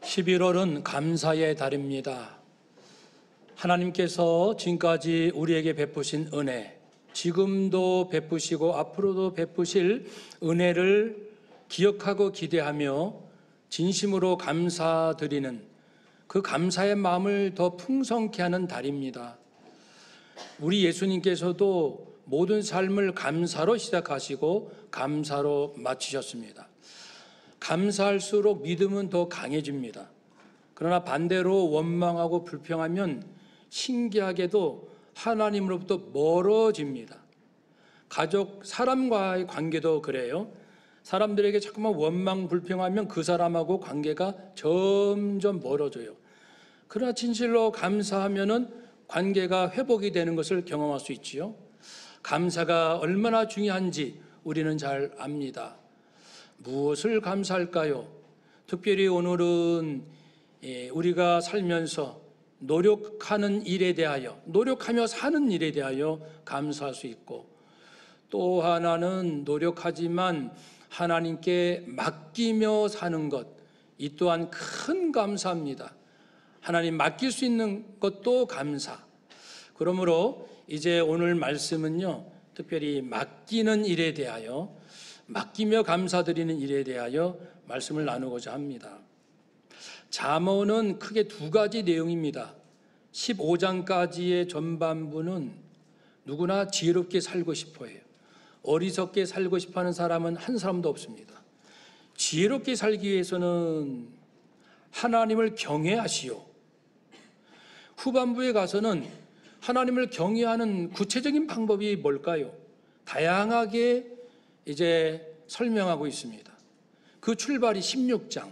11월은 감사의 달입니다. 하나님께서 지금까지 우리에게 베푸신 은혜, 지금도 베푸시고 앞으로도 베푸실 은혜를 기억하고 기대하며 진심으로 감사드리는 그 감사의 마음을 더 풍성케 하는 달입니다. 우리 예수님께서도 모든 삶을 감사로 시작하시고 감사로 마치셨습니다. 감사할수록 믿음은 더 강해집니다. 그러나 반대로 원망하고 불평하면 신기하게도 하나님으로부터 멀어집니다. 가족, 사람과의 관계도 그래요. 사람들에게 자꾸만 원망, 불평하면 그 사람하고 관계가 점점 멀어져요. 그러나 진실로 감사하면은 관계가 회복이 되는 것을 경험할 수 있지요. 감사가 얼마나 중요한지 우리는 잘 압니다. 무엇을 감사할까요? 특별히 오늘은 우리가 살면서 노력하는 일에 대하여, 노력하며 사는 일에 대하여 감사할 수 있고, 또 하나는 노력하지만 하나님께 맡기며 사는 것, 이 또한 큰 감사입니다. 하나님 맡길 수 있는 것도 감사. 그러므로 이제 오늘 말씀은요, 특별히 맡기는 일에 대하여, 맡기며 감사드리는 일에 대하여 말씀을 나누고자 합니다. 잠언은 크게 두 가지 내용입니다. 15장까지의 전반부는 누구나 지혜롭게 살고 싶어 해요. 어리석게 살고 싶어 하는 사람은 한 사람도 없습니다. 지혜롭게 살기 위해서는 하나님을 경외하시오. 후반부에 가서는 하나님을 경외하는 구체적인 방법이 뭘까요? 다양하게 이제 설명하고 있습니다. 그 출발이 16장.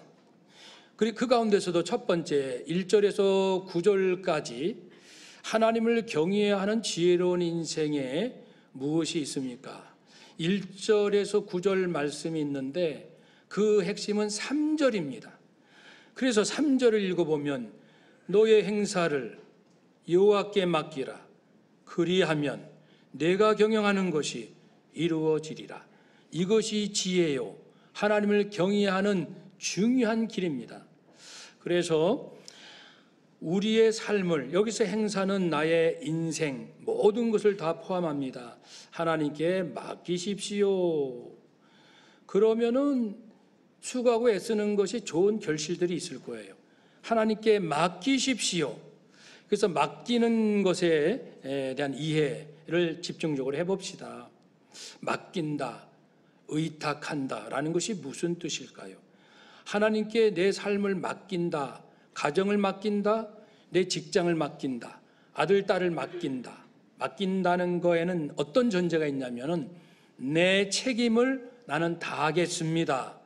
그리고 그 가운데서도 첫 번째 1절에서 9절까지 하나님을 경외하는 지혜로운 인생에 무엇이 있습니까? 1절에서 9절 말씀이 있는데 그 핵심은 3절입니다. 그래서 3절을 읽어보면 너의 행사를 여호와께 맡기라. 그리하면 내가 경영하는 것이 이루어지리라. 이것이 지혜요, 하나님을 경외하는 중요한 길입니다. 그래서 우리의 삶을, 여기서 행사는 나의 인생, 모든 것을 다 포함합니다. 하나님께 맡기십시오. 그러면은 수고하고 애쓰는 것이 좋은 결실들이 있을 거예요. 하나님께 맡기십시오. 그래서 맡기는 것에 대한 이해를 집중적으로 해봅시다. 맡긴다, 의탁한다 라는 것이 무슨 뜻일까요? 하나님께 내 삶을 맡긴다, 가정을 맡긴다, 내 직장을 맡긴다, 아들, 딸을 맡긴다. 맡긴다는 거에는 어떤 전제가 있냐면은 내 책임을 나는 다하겠습니다.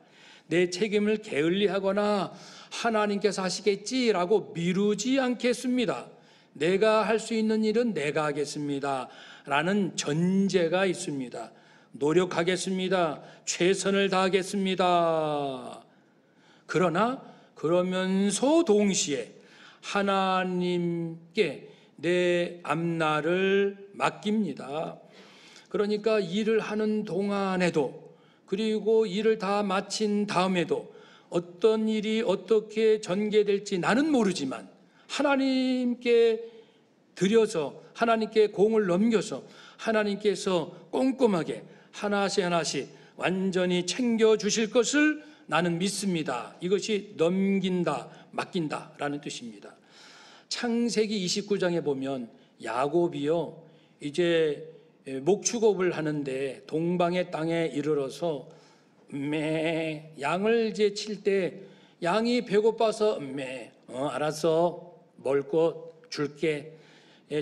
내 책임을 게을리하거나 하나님께서 하시겠지라고 미루지 않겠습니다. 내가 할 수 있는 일은 내가 하겠습니다 라는 전제가 있습니다. 노력하겠습니다. 최선을 다하겠습니다. 그러면서 동시에 하나님께 내 앞날을 맡깁니다. 그러니까 일을 하는 동안에도, 그리고 일을 다 마친 다음에도 어떤 일이 어떻게 전개될지 나는 모르지만 하나님께 드려서, 하나님께 공을 넘겨서 하나님께서 꼼꼼하게 하나씩 하나씩 완전히 챙겨주실 것을 나는 믿습니다. 이것이 넘긴다, 맡긴다라는 뜻입니다. 창세기 29장에 보면 야곱이요, 이제 목축업을 하는데 동방의 땅에 이르러서 양을 이제 칠 때 양이 배고파서 알았어, 먹을 것 줄게,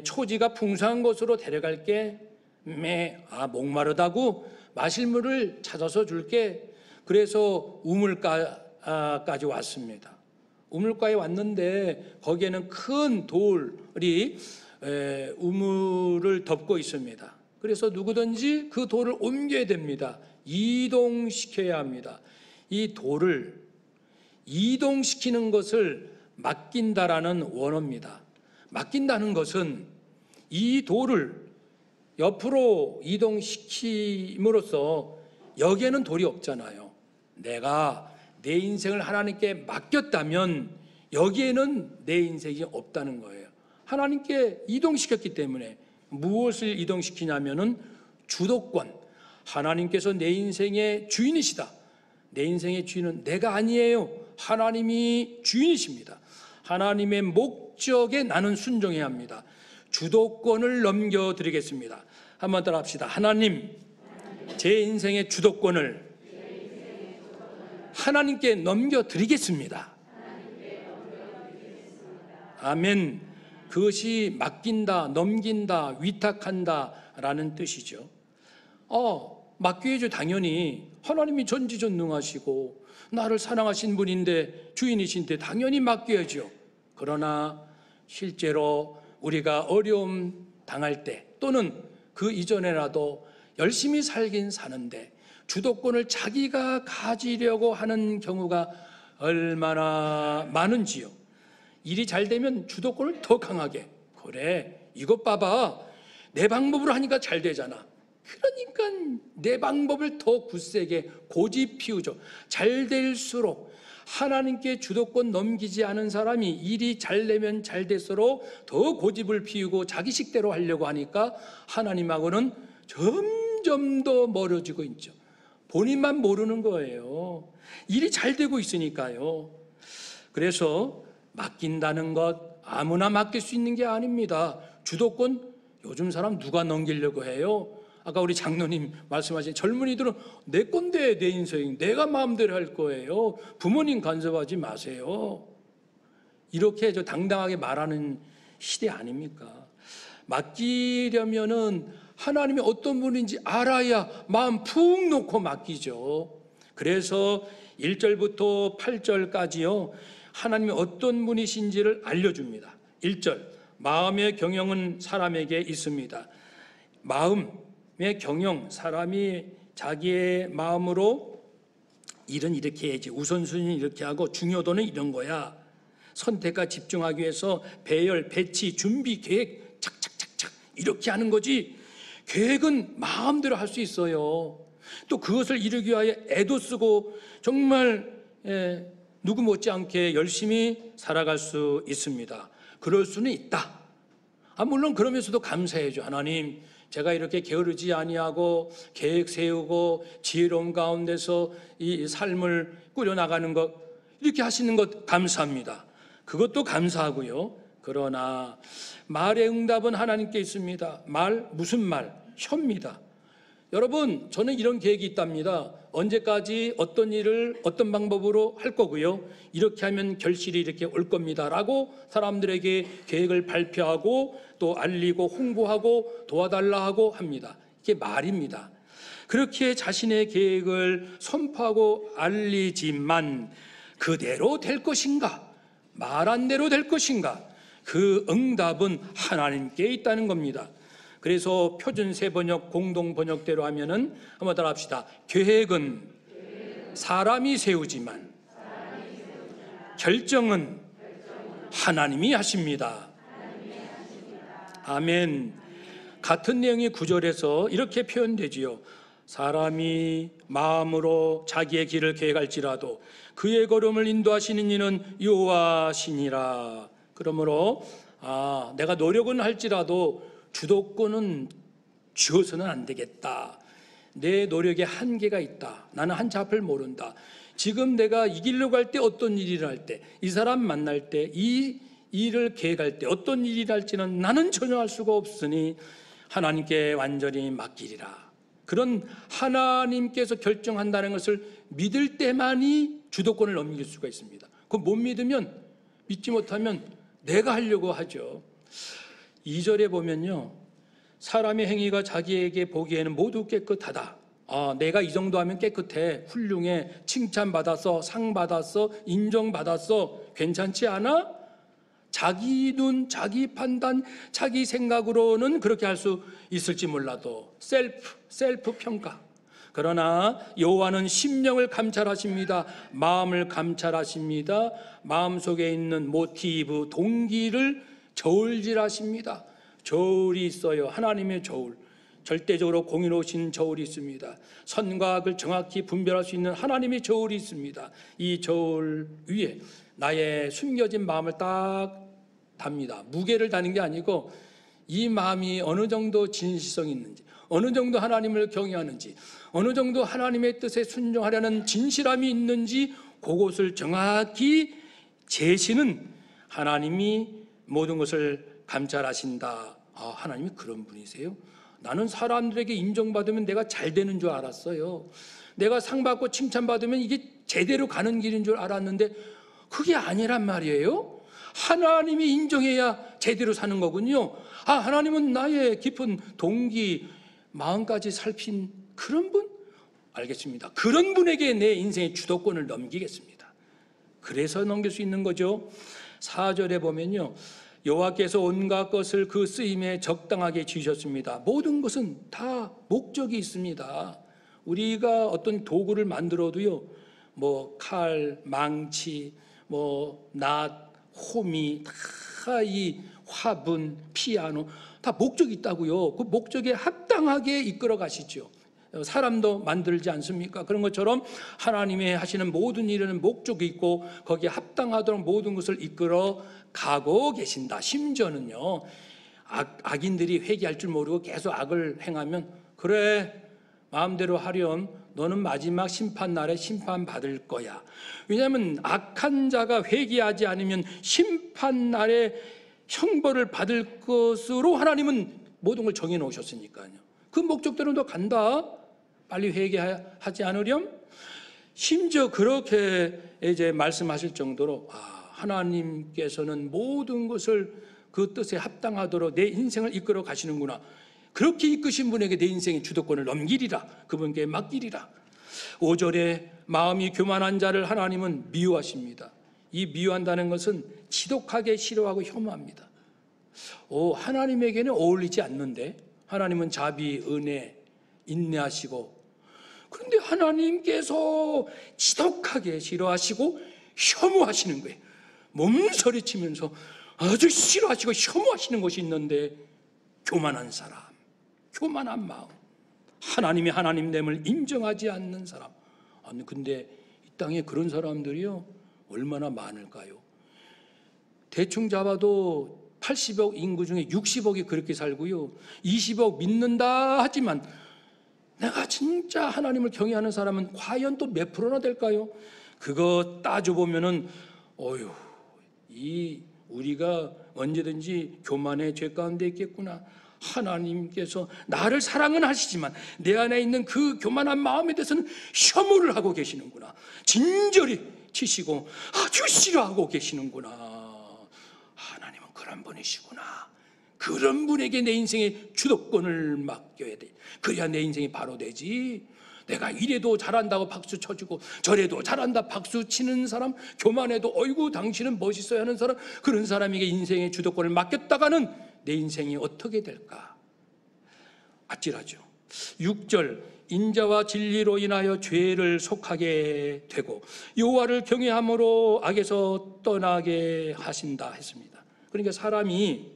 초지가 풍성한 곳으로 데려갈게, 목마르다고 마실 물을 찾아서 줄게. 그래서 우물가까지 왔습니다. 우물가에 왔는데 거기에는 큰 돌이 우물을 덮고 있습니다. 그래서 누구든지 그 돌을 옮겨야 됩니다. 이동시켜야 합니다. 이 돌을 이동시키는 것을 맡긴다라는 원어입니다. 맡긴다는 것은 이 돌을 옆으로 이동시킴으로써 여기에는 돌이 없잖아요. 내가 내 인생을 하나님께 맡겼다면 여기에는 내 인생이 없다는 거예요. 하나님께 이동시켰기 때문에. 무엇을 이동시키냐면은 주도권. 하나님께서 내 인생의 주인이시다. 내 인생의 주인은 내가 아니에요. 하나님이 주인이십니다. 하나님의 목적에 나는 순종해야 합니다. 주도권을 넘겨드리겠습니다. 한번 따라 합시다. 하나님, 제 인생의 주도권을 하나님께 넘겨드리겠습니다. 아멘. 그것이 맡긴다, 넘긴다, 위탁한다 라는 뜻이죠. 맡겨야죠. 당연히 하나님이 전지전능하시고 나를 사랑하신 분인데, 주인이신데 당연히 맡겨야죠. 그러나 실제로 우리가 어려움 당할 때, 또는 그 이전에라도 열심히 살긴 사는데 주도권을 자기가 가지려고 하는 경우가 얼마나 많은지요. 일이 잘 되면 주도권을 더 강하게, 그래 이것 봐봐, 내 방법으로 하니까 잘 되잖아, 그러니까 내 방법을 더 굳세게 고집 피우죠. 잘 될수록, 하나님께 주도권 넘기지 않은 사람이 일이 잘 되면 잘 될수록 더 고집을 피우고 자기 식대로 하려고 하니까 하나님하고는 점점 더 멀어지고 있죠. 본인만 모르는 거예요. 일이 잘 되고 있으니까요. 그래서 맡긴다는 것 아무나 맡길 수 있는 게 아닙니다. 주도권 요즘 사람 누가 넘기려고 해요? 아까 우리 장로님 말씀하신 젊은이들은 내 건데, 내 인생 내가 마음대로 할 거예요. 부모님 간섭하지 마세요. 이렇게 당당하게 말하는 시대 아닙니까? 맡기려면은 하나님이 어떤 분인지 알아야 마음 푹 놓고 맡기죠. 그래서 1절부터 8절까지요, 하나님이 어떤 분이신지를 알려줍니다. 1절, 마음의 경영은 사람에게 있습니다. 마음의 경영, 사람이 자기의 마음으로 일은 이렇게 해야지, 우선순위는 이렇게 하고 중요도는 이런 거야. 선택과 집중하기 위해서 배열, 배치, 준비, 계획 착착착착 이렇게 하는 거지, 계획은 마음대로 할 수 있어요. 또 그것을 이루기 위하여 애도 쓰고 정말 누구 못지않게 열심히 살아갈 수 있습니다. 그럴 수는 있다. 물론 그러면서도 감사해야죠. 하나님, 제가 이렇게 게으르지 아니하고 계획 세우고 지혜로운 가운데서 이 삶을 꾸려나가는 것, 이렇게 하시는 것 감사합니다. 그것도 감사하고요. 그러나 말의 응답은 하나님께 있습니다. 무슨 말? 혀입니다. 여러분, 저는 이런 계획이 있답니다. 언제까지 어떤 일을 어떤 방법으로 할 거고요, 이렇게 하면 결실이 이렇게 올 겁니다 라고 사람들에게 계획을 발표하고 또 알리고 홍보하고 도와달라 하고 합니다. 이게 말입니다. 그렇게 자신의 계획을 선포하고 알리지만 그대로 될 것인가, 말한 대로 될 것인가, 그 응답은 하나님께 있다는 겁니다. 그래서 표준 세번역 공동 번역대로 하면은 한번 따라 합시다. 계획은 사람이 세우지만 결정은 하나님이 하십니다. 아멘. 같은 내용이 9절에서 이렇게 표현되지요. 사람이 마음으로 자기의 길을 계획할지라도 그의 걸음을 인도하시는 이는 여호와시니라. 그러므로 내가 노력은 할지라도 주도권은 쥐어서는 안 되겠다. 내 노력에 한계가 있다. 나는 한치 앞을 모른다. 지금 내가 이기려고 할 때, 어떤 일을 할 때, 이 사람 만날 때, 이 일을 계획할 때 어떤 일이 할지는 나는 전혀 알 수가 없으니 하나님께 완전히 맡기리라. 그런 하나님께서 결정한다는 것을 믿을 때만이 주도권을 넘길 수가 있습니다. 그거 못 믿으면, 믿지 못하면 내가 하려고 하죠. 2절에 보면요, 사람의 행위가 자기에게 보기에는 모두 깨끗하다. 내가 이 정도 하면 깨끗해, 훌륭해, 칭찬받았어, 상 받았어, 인정받았어, 괜찮지 않아? 자기 눈, 자기 판단, 자기 생각으로는 그렇게 할 수 있을지 몰라도 셀프 평가. 그러나 여호와는 심령을 감찰하십니다. 마음을 감찰하십니다. 마음속에 있는 모티브, 동기를 저울질하십니다. 저울이 있어요. 하나님의 저울, 절대적으로 공의로우신 저울이 있습니다. 선과 악을 정확히 분별할 수 있는 하나님의 저울이 있습니다. 이 저울 위에 나의 숨겨진 마음을 딱 답니다. 무게를 다는 게 아니고 이 마음이 어느 정도 진실성이 있는지, 어느 정도 하나님을 경외하는지, 어느 정도 하나님의 뜻에 순종하려는 진실함이 있는지 그것을 정확히 재시는 하나님이 모든 것을 감찰하신다. 아, 하나님이 그런 분이세요? 나는 사람들에게 인정받으면 내가 잘 되는 줄 알았어요. 내가 상 받고 칭찬받으면 이게 제대로 가는 길인 줄 알았는데 그게 아니란 말이에요. 하나님이 인정해야 제대로 사는 거군요. 아, 하나님은 나의 깊은 동기, 마음까지 살핀 그런 분? 알겠습니다. 그런 분에게 내 인생의 주도권을 넘기겠습니다. 그래서 넘길 수 있는 거죠. 4절에 보면요, 여호와께서 온갖 것을 그 쓰임에 적당하게 지으셨습니다. 모든 것은 다 목적이 있습니다. 우리가 어떤 도구를 만들어도요, 뭐 칼, 망치, 뭐 낫, 호미, 다 이 화분, 피아노 다 목적이 있다고요. 그 목적에 합당하게 이끌어 가시죠. 사람도 만들지 않습니까? 그런 것처럼 하나님의 하시는 모든 일에는 목적이 있고 거기에 합당하도록 모든 것을 이끌어 가고 계신다. 심지어는요, 악인들이 회개할 줄 모르고 계속 악을 행하면 그래, 마음대로 하렴, 너는 마지막 심판날에 심판받을 거야. 왜냐하면 악한 자가 회개하지 않으면 심판날에 형벌을 받을 것으로 하나님은 모든 걸 정해 놓으셨으니까요. 그 목적대로 너 간다. 빨리 회개하지 않으렴? 심지어 그렇게 이제 말씀하실 정도로 하나님께서는 모든 것을 그 뜻에 합당하도록 내 인생을 이끌어 가시는구나. 그렇게 이끄신 분에게 내 인생의 주도권을 넘기리라. 그분께 맡기리라. 5절에 마음이 교만한 자를 하나님은 미워하십니다. 이 미워한다는 것은 지독하게 싫어하고 혐오합니다. 하나님에게는 어울리지 않는데, 하나님은 자비, 은혜, 인내하시고, 그런데 하나님께서 지독하게 싫어하시고 혐오하시는 거예요. 몸서리치면서 아주 싫어하시고 혐오하시는 것이 있는데, 교만한 사람, 교만한 마음, 하나님이 하나님됨을 인정하지 않는 사람. 아니, 근데 이 땅에 그런 사람들이요, 얼마나 많을까요? 대충 잡아도 80억 인구 중에 60억이 그렇게 살고요, 20억 믿는다 하지만 내가 진짜 하나님을 경외하는 사람은 과연 또 몇 프로나 될까요? 그거 따져보면은 우리가 언제든지 교만의 죄 가운데 있겠구나. 하나님께서 나를 사랑은 하시지만 내 안에 있는 그 교만한 마음에 대해서는 혐오를 하고 계시는구나. 진절이 치시고 아주 싫어하고 계시는구나. 하나님은 그런 분이시구나. 그런 분에게 내 인생의 주도권을 맡겨야 돼. 그래야 내 인생이 바로 되지. 내가 이래도 잘한다고 박수 쳐주고 저래도 잘한다 박수 치는 사람, 교만해도 어이구 당신은 멋있어야 하는 사람, 그런 사람에게 인생의 주도권을 맡겼다가는 내 인생이 어떻게 될까? 아찔하죠. 6절, 인자와 진리로 인하여 죄를 속하게 되고 여호와를 경외함으로 악에서 떠나게 하신다 했습니다. 그러니까 사람이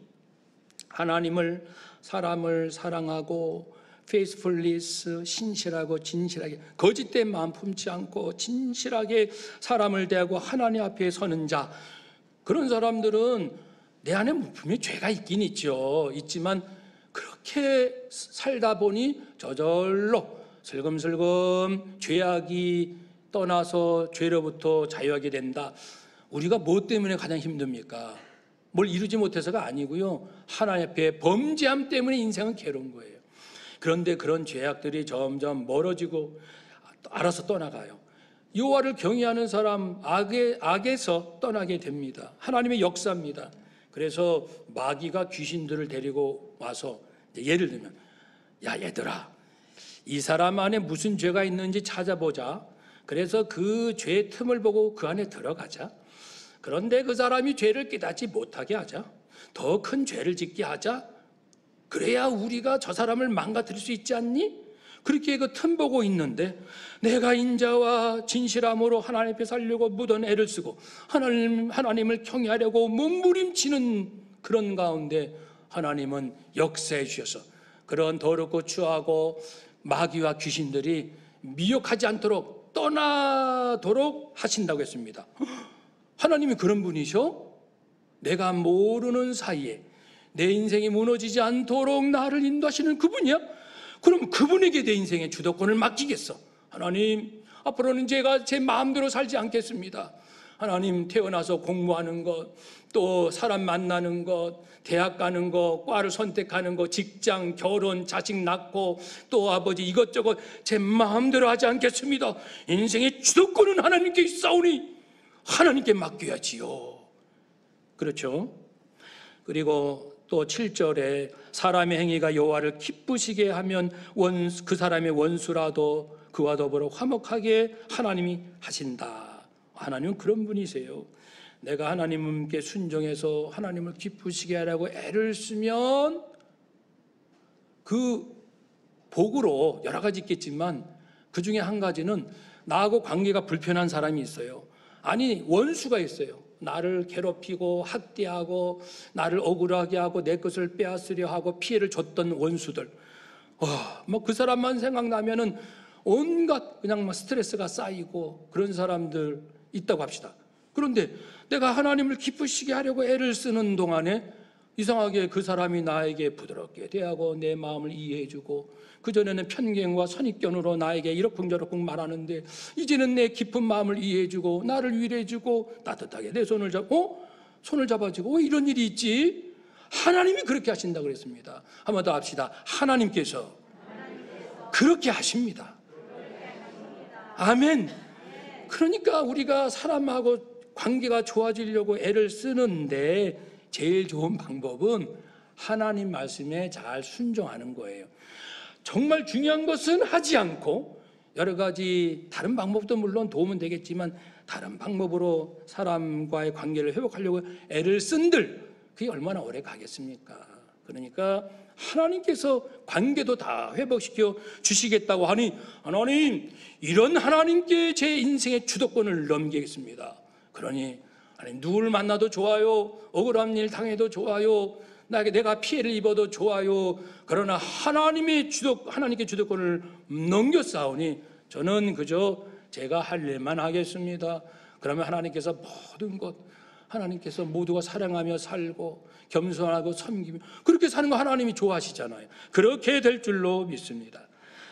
사람을 사랑하고 faithfulness, 신실하고 진실하게, 거짓된 마음 품지 않고 진실하게 사람을 대하고 하나님 앞에 서는 자, 그런 사람들은 내 안에 분명히 죄가 있긴 있지만 그렇게 살다 보니 저절로 슬금슬금 죄악이 떠나서 죄로부터 자유하게 된다. 우리가 뭐 때문에 가장 힘듭니까? 뭘 이루지 못해서가 아니고요, 하나님 앞에 범죄함 때문에 인생은 괴로운 거예요. 그런데 그런 죄악들이 점점 멀어지고 알아서 떠나가요. 여호와를 경외하는 사람 악에서 떠나게 됩니다. 하나님의 역사입니다. 그래서 마귀가 귀신들을 데리고 와서, 예를 들면, 야 얘들아, 이 사람 안에 무슨 죄가 있는지 찾아보자. 그래서 그 죄의 틈을 보고 그 안에 들어가자. 그런데 그 사람이 죄를 깨닫지 못하게 하자. 더 큰 죄를 짓게 하자. 그래야 우리가 저 사람을 망가뜨릴 수 있지 않니? 그렇게 그 틈 보고 있는데, 내가 인자와 진실함으로 하나님 앞에 살려고 묻은 애를 쓰고 하나님을 경외하려고 몸부림치는 그런 가운데 하나님은 역사해 주셔서 그런 더럽고 추하고 마귀와 귀신들이 미혹하지 않도록 떠나도록 하신다고 했습니다. 하나님이 그런 분이셔? 내가 모르는 사이에 내 인생이 무너지지 않도록 나를 인도하시는 그분이야? 그럼 그분에게 내 인생의 주도권을 맡기겠어. 하나님, 앞으로는 제가 제 마음대로 살지 않겠습니다. 하나님, 태어나서 공부하는 것, 또 사람 만나는 것, 대학 가는 것, 과를 선택하는 것, 직장, 결혼, 자식 낳고 또 아버지 이것저것 제 마음대로 하지 않겠습니다. 인생의 주도권은 하나님께 있사오니 하나님께 맡겨야지요. 그렇죠? 그리고 또 7절에 사람의 행위가 여호와를 기쁘시게 하면 그 사람의 원수라도 그와 더불어 화목하게 하나님이 하신다. 하나님은 그런 분이세요. 내가 하나님께 순종해서 하나님을 기쁘시게 하려고 애를 쓰면 그 복으로 여러 가지 있겠지만 그 중에 한 가지는 나하고 관계가 불편한 사람이 있어요. 아니, 원수가 있어요. 나를 괴롭히고 학대하고 나를 억울하게 하고 내 것을 빼앗으려 하고 피해를 줬던 원수들. 뭐 그 사람만 생각나면은 온갖 그냥 스트레스가 쌓이고 그런 사람들 있다고 합시다. 그런데 내가 하나님을 기쁘시게 하려고 애를 쓰는 동안에 이상하게 그 사람이 나에게 부드럽게 대하고 내 마음을 이해해주고, 그전에는 편견과 선입견으로 나에게 이러쿵저러쿵 말하는데 이제는 내 깊은 마음을 이해해주고 나를 위로해주고 따뜻하게 내 손을 잡아주고 왜 이런 일이 있지? 하나님이 그렇게 하신다 그랬습니다. 한 번 더 합시다. 하나님께서 그렇게 하십니다. 아멘. 그러니까 우리가 사람하고 관계가 좋아지려고 애를 쓰는데 제일 좋은 방법은 하나님 말씀에 잘 순종하는 거예요. 정말 중요한 것은 하지 않고 여러 가지 다른 방법도 물론 도움은 되겠지만 다른 방법으로 사람과의 관계를 회복하려고 애를 쓴들, 그게 얼마나 오래 가겠습니까? 그러니까 하나님께서 관계도 다 회복시켜 주시겠다고 하니, 하나님, 이런 하나님께 제 인생의 주도권을 넘기겠습니다. 그러니 하나님, 누굴 만나도 좋아요, 억울한 일 당해도 좋아요, 내가 피해를 입어도 좋아요. 그러나 하나님께 주도권을 넘겼사오니 저는 그저 제가 할 일만 하겠습니다. 그러면 하나님께서 모든 것, 하나님께서 모두가 사랑하며 살고 겸손하고 섬기며 그렇게 사는 거 하나님이 좋아하시잖아요. 그렇게 될 줄로 믿습니다.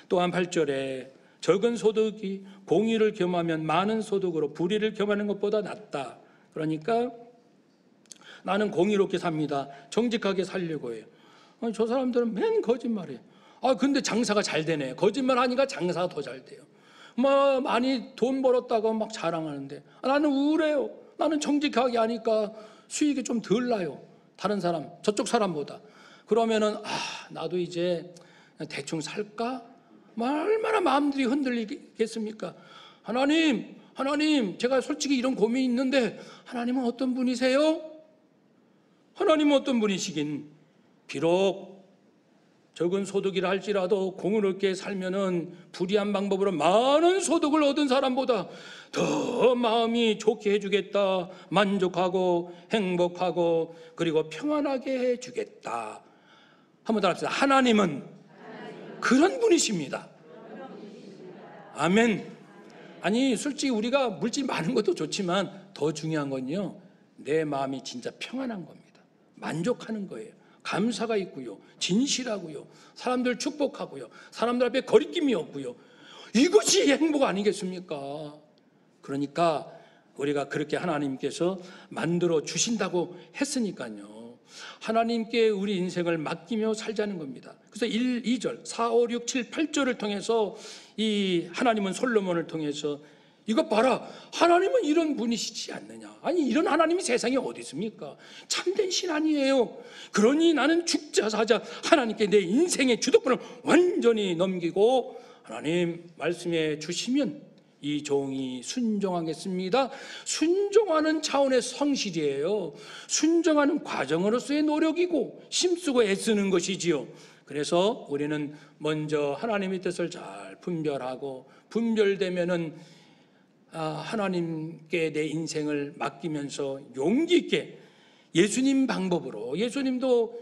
또한 8절에 적은 소득이 공의를 겸하면 많은 소득으로 불의를 겸하는 것보다 낫다. 그러니까 나는 공의롭게 삽니다. 정직하게 살려고 해요. 저 사람들은 맨 거짓말이에요. 근데 장사가 잘 되네. 거짓말 하니까 장사가 더 잘 돼요. 많이 돈 벌었다고 막 자랑하는데 나는 우울해요. 나는 정직하게 하니까 수익이 좀 덜 나요. 다른 사람, 저쪽 사람보다. 그러면은 나도 이제 대충 살까? 얼마나 마음들이 흔들리겠습니까? 하나님, 제가 솔직히 이런 고민이 있는데 하나님은 어떤 분이세요? 하나님은 어떤 분이시긴, 비록 적은 소득이라 할지라도 공의롭게 살면은 불의한 방법으로 많은 소득을 얻은 사람보다 더 마음이 좋게 해주겠다, 만족하고 행복하고 그리고 평안하게 해주겠다. 한번 더 합시다. 하나님은 그런 분이십니다. 아멘. 아니, 솔직히 우리가 물질 많은 것도 좋지만 더 중요한 건요, 내 마음이 진짜 평안한 겁니다. 만족하는 거예요. 감사가 있고요, 진실하고요, 사람들 축복하고요, 사람들 앞에 거리낌이 없고요. 이것이 행복 아니겠습니까? 그러니까 우리가 그렇게 하나님께서 만들어 주신다고 했으니까요, 하나님께 우리 인생을 맡기며 살자는 겁니다. 그래서 1, 2절, 4, 5, 6, 7, 8절을 통해서 이 하나님은 솔로몬을 통해서 이것 봐라, 하나님은 이런 분이시지 않느냐. 아니, 이런 하나님이 세상에 어디 있습니까? 참된 신 아니에요. 그러니 나는 죽자 사자 하나님께 내 인생의 주도권을 완전히 넘기고 하나님 말씀해 주시면 이 종이 순종하겠습니다. 순종하는 차원의 성실이에요. 순종하는 과정으로서의 노력이고 힘쓰고 애쓰는 것이지요. 그래서 우리는 먼저 하나님의 뜻을 잘 분별하고, 분별되면은 하나님께 내 인생을 맡기면서 용기 있게 예수님 방법으로, 예수님도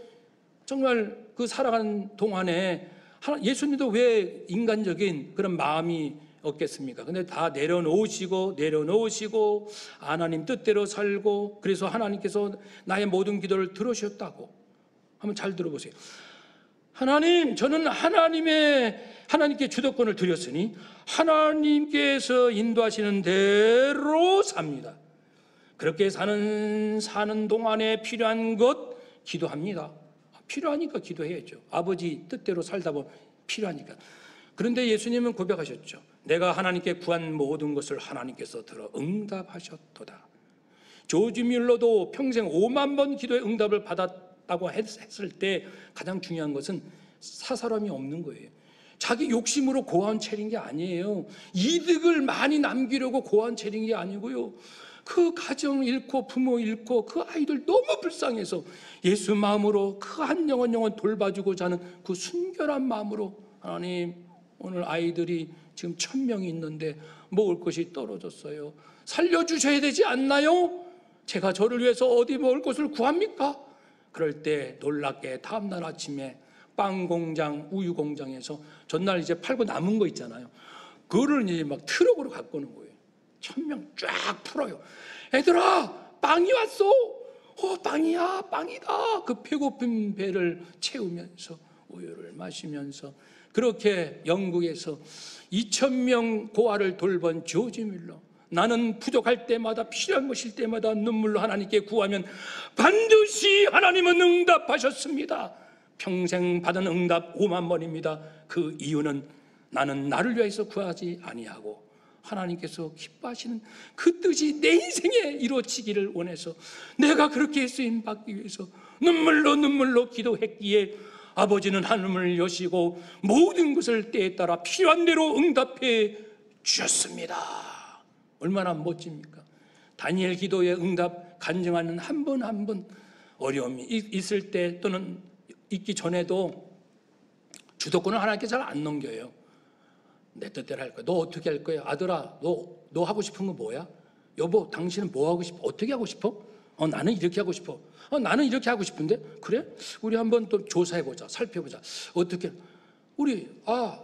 정말 그 살아가는 동안에 예수님도 왜 인간적인 그런 마음이 없겠습니까? 근데 다 내려놓으시고 하나님 뜻대로 살고, 그래서 하나님께서 나의 모든 기도를 들으셨다고. 한번 잘 들어보세요. 하나님, 저는 하나님께 주도권을 드렸으니 하나님께서 인도하시는 대로 삽니다. 그렇게 사는 동안에 필요한 것 기도합니다. 필요하니까 기도해야죠. 아버지 뜻대로 살다 보면 필요하니까. 그런데 예수님은 고백하셨죠. 내가 하나님께 구한 모든 것을 하나님께서 들어 응답하셨도다. 조지 뮬러도 평생 5만 번 기도의 응답을 받았다고 했을 때 가장 중요한 것은 사사람이 없는 거예요. 자기 욕심으로 고아원 차린 게 아니에요. 이득을 많이 남기려고 고아원 차린 게 아니고요. 그 가정 잃고 부모 잃고 그 아이들 너무 불쌍해서 예수 마음으로 그 한 영혼 돌봐주고자 하는 그 순결한 마음으로, 하나님, 오늘 아이들이 지금 1000명이 있는데 먹을 것이 떨어졌어요. 살려주셔야 되지 않나요? 제가 저를 위해서 어디 먹을 것을 구합니까? 그럴 때 놀랍게 다음날 아침에 빵 공장, 우유 공장에서 전날 이제 팔고 남은 거 있잖아요. 그거를 이제 막 트럭으로 갖고 오는 거예요. 1000명 쫙 풀어요. 얘들아, 빵이 왔어. 빵이야, 빵이다. 그 배고픈 배를 채우면서 우유를 마시면서, 그렇게 영국에서 2000명 고아를 돌본 조지 뮬러. 나는 부족할 때마다, 필요한 것일 때마다 눈물로 하나님께 구하면 반드시 하나님은 응답하셨습니다. 평생 받은 응답 5만 번입니다. 그 이유는 나는 나를 위해서 구하지 아니하고 하나님께서 기뻐하시는 그 뜻이 내 인생에 이루어지기를 원해서 내가 그렇게 쓰임 받기 위해서 눈물로 기도했기에 아버지는 하늘을 여시고 모든 것을 때에 따라 필요한 대로 응답해 주셨습니다. 얼마나 멋집니까? 다니엘 기도의 응답 간증하는 한 분 한 분 어려움이 있을 때 또는 있기 전에도 주도권을 하나님께 잘 안 넘겨요. 내 뜻대로 할 거야. 너 어떻게 할 거야? 아들아, 너 하고 싶은 거 뭐야? 여보, 당신은 뭐 하고 싶어? 어떻게 하고 싶어? 나는 이렇게 하고 싶어. 나는 이렇게 하고 싶은데? 그래? 우리 한번 또 조사해보자. 살펴보자. 어떻게? 우리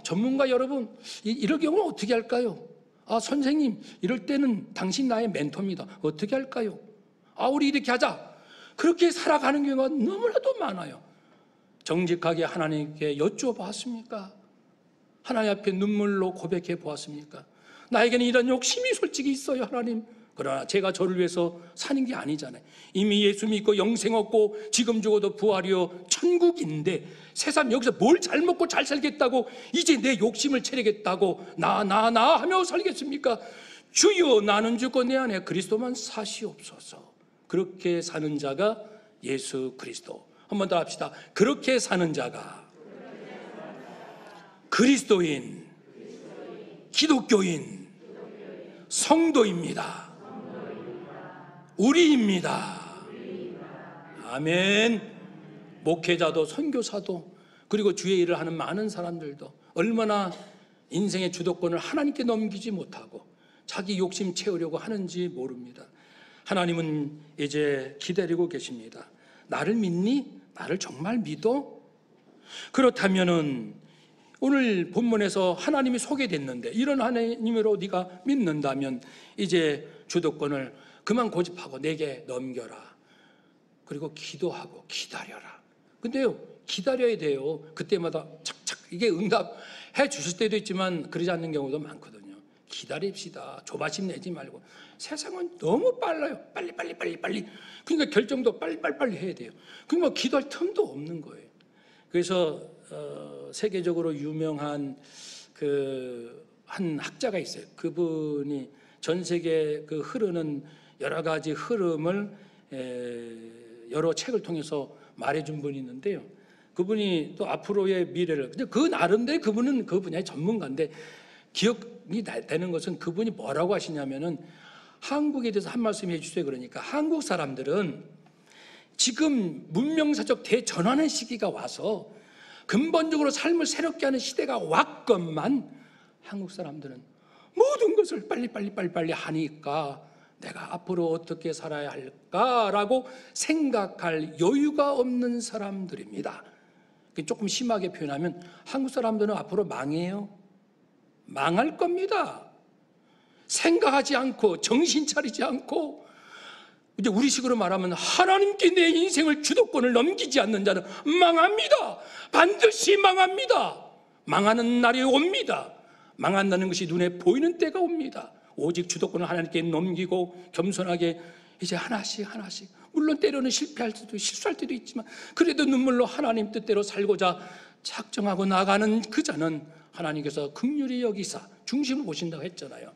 전문가 여러분, 이럴 경우는 어떻게 할까요? 선생님, 이럴 때는 당신 나의 멘토입니다. 어떻게 할까요? 우리 이렇게 하자. 그렇게 살아가는 경우가 너무나도 많아요. 정직하게 하나님께 여쭤봤습니까? 하나님 앞에 눈물로 고백해 보았습니까? 나에게는 이런 욕심이 솔직히 있어요, 하나님. 그러나 제가 저를 위해서 사는 게 아니잖아요. 이미 예수 믿고 영생 얻고 지금 죽어도 부활이요 천국인데 세상 여기서 뭘 잘 먹고 잘 살겠다고 이제 내 욕심을 채우겠다고 나 하며 살겠습니까? 주여, 나는 죽고 내 안에 그리스도만 사시옵소서. 그렇게 사는 자가 예수 그리스도. 한 번 더 합시다. 그렇게 사는 자가 그리스도인, 기독교인, 성도입니다. 우리입니다. 아멘. 목회자도 선교사도 그리고 주의 일을 하는 많은 사람들도 얼마나 인생의 주도권을 하나님께 넘기지 못하고 자기 욕심 채우려고 하는지 모릅니다. 하나님은 이제 기다리고 계십니다. 나를 믿니? 나를 정말 믿어? 그렇다면은 오늘 본문에서 하나님이 소개됐는데 이런 하나님으로 네가 믿는다면 이제 주도권을 그만 고집하고 내게 넘겨라. 그리고 기도하고 기다려라. 근데요, 기다려야 돼요. 그때마다 착착 이게 응답해 주실 때도 있지만 그러지 않는 경우도 많거든요. 기다립시다. 조바심 내지 말고. 세상은 너무 빨라요. 빨리. 그러니까 결정도 빨리 해야 돼요. 그러니까 기도할 틈도 없는 거예요. 그래서 세계적으로 유명한 한 학자가 있어요. 그분이 전 세계 그 흐르는 여러 가지 흐름을 여러 책을 통해서 말해준 분이 있는데요. 그분이 또 앞으로의 미래를, 근데 그 나름대로 그분은 그 분야의 전문가인데 기억이 되는 것은 그분이 뭐라고 하시냐면은 한국에 대해서 한 말씀 해주세요. 그러니까 한국 사람들은 지금 문명사적 대전환의 시기가 와서 근본적으로 삶을 새롭게 하는 시대가 왔건만 한국 사람들은 모든 것을 빨리 하니까 내가 앞으로 어떻게 살아야 할까라고 생각할 여유가 없는 사람들입니다. 조금 심하게 표현하면 한국 사람들은 앞으로 망해요. 망할 겁니다. 생각하지 않고 정신 차리지 않고 이제 우리식으로 말하면 하나님께 내 인생을 주도권을 넘기지 않는 자는 망합니다. 반드시 망합니다. 망하는 날이 옵니다. 망한다는 것이 눈에 보이는 때가 옵니다. 오직 주도권을 하나님께 넘기고 겸손하게 이제 하나씩 물론 때로는 실패할 수도 실수할 때도 있지만 그래도 눈물로 하나님 뜻대로 살고자 작정하고 나가는 그 자는 하나님께서 긍휼히 여기사 중심을 보신다고 했잖아요.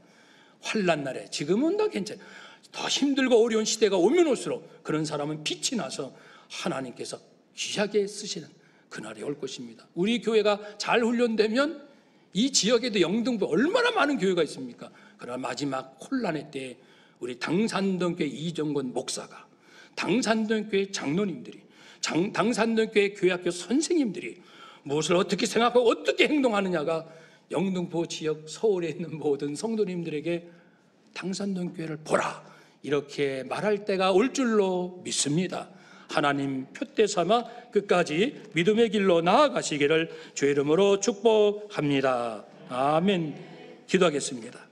환난 날에 지금은 다 괜찮아요. 더 힘들고 어려운 시대가 오면 올수록 그런 사람은 빛이 나서 하나님께서 귀하게 쓰시는 그날이 올 것입니다. 우리 교회가 잘 훈련되면 이 지역에도 영등포 얼마나 많은 교회가 있습니까? 그러나 마지막 혼란의 때에 우리 당산동교회 이정권 목사가, 당산동교회 장로님들이, 당산동교회 교회학교 선생님들이 무엇을 어떻게 생각하고 어떻게 행동하느냐가 영등포 지역 서울에 있는 모든 성도님들에게 당산동교회를 보라 이렇게 말할 때가 올 줄로 믿습니다. 하나님 표대 삼아 끝까지 믿음의 길로 나아가시기를 주의 이름으로 축복합니다. 아멘. 기도하겠습니다.